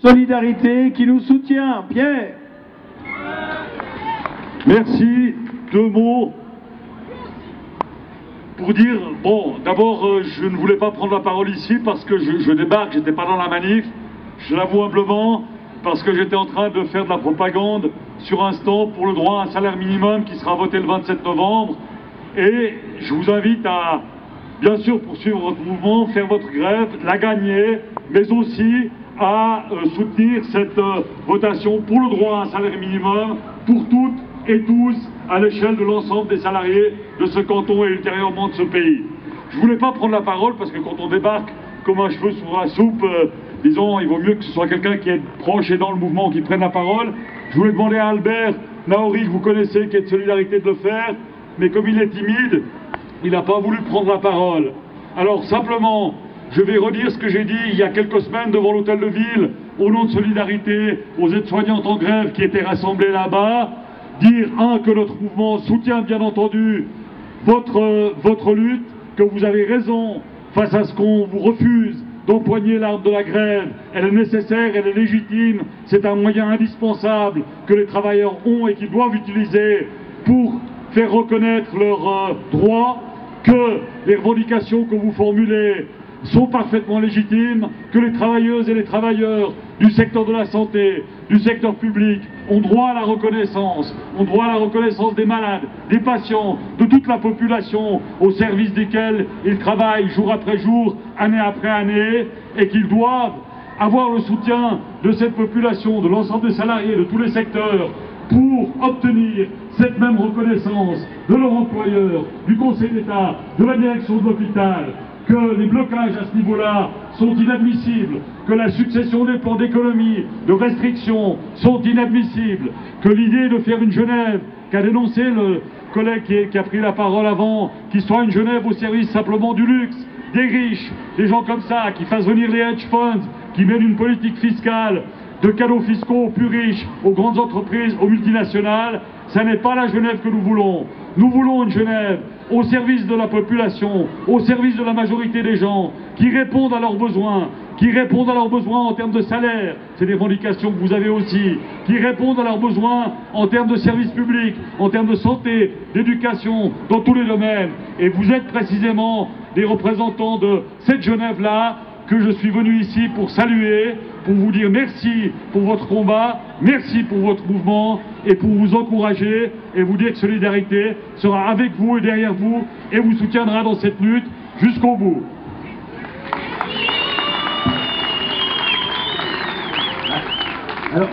Solidarité qui nous soutient. Pierre. Merci. Deux mots pour dire, bon, d'abord, je ne voulais pas prendre la parole ici parce que je débarque, j'étais pas dans la manif, je l'avoue humblement, parce que j'étais en train de faire de la propagande sur un stand pour le droit à un salaire minimum qui sera voté le 27 novembre. Et je vous invite à, bien sûr, poursuivre votre mouvement, faire votre grève, la gagner, mais aussi à soutenir cette votation pour le droit à un salaire minimum pour toutes et tous à l'échelle de l'ensemble des salariés de ce canton et ultérieurement de ce pays. Je ne voulais pas prendre la parole parce que quand on débarque comme un cheveu sur la soupe, disons, il vaut mieux que ce soit quelqu'un qui est proche et dans le mouvement qui prenne la parole. Je voulais demander à Albert Naori, que vous connaissez, qui est de Solidarité, de le faire, mais comme il est timide, il n'a pas voulu prendre la parole. Alors simplement, je vais redire ce que j'ai dit il y a quelques semaines devant l'hôtel de ville, au nom de Solidarité, aux aides-soignantes en grève qui étaient rassemblées là-bas. Dire, que notre mouvement soutient bien entendu votre lutte, que vous avez raison face à ce qu'on vous refuse d'empoigner l'arme de la grève. Elle est nécessaire, elle est légitime, c'est un moyen indispensable que les travailleurs ont et qu'ils doivent utiliser pour faire reconnaître leurs droits, que les revendications que vous formulez sont parfaitement légitimes, que les travailleuses et les travailleurs du secteur de la santé, du secteur public, ont droit à la reconnaissance des malades, des patients, de toute la population au service desquels ils travaillent jour après jour, année après année, et qu'ils doivent avoir le soutien de cette population, de l'ensemble des salariés, de tous les secteurs, pour obtenir cette même reconnaissance de leur employeur, du Conseil d'État, de la direction de l'hôpital, que les blocages à ce niveau-là sont inadmissibles, que la succession des plans d'économie, de restrictions sont inadmissibles, que l'idée de faire une Genève, qu'a dénoncé le collègue qui a pris la parole avant, qui soit une Genève au service simplement du luxe, des riches, des gens comme ça, qui fassent venir les hedge funds, qui mènent une politique fiscale de cadeaux fiscaux aux plus riches, aux grandes entreprises, aux multinationales, ça n'est pas la Genève que nous voulons. Nous voulons une Genève au service de la population, au service de la majorité des gens, qui répondent à leurs besoins, en termes de salaire, c'est des revendications que vous avez aussi, qui répondent à leurs besoins en termes de services publics, en termes de santé, d'éducation, dans tous les domaines. Et vous êtes précisément des représentants de cette Genève-là que je suis venu ici pour saluer, pour vous dire merci pour votre combat, merci pour votre mouvement et pour vous encourager et vous dire que Solidarité sera avec vous et derrière vous et vous soutiendra dans cette lutte jusqu'au bout. Alors,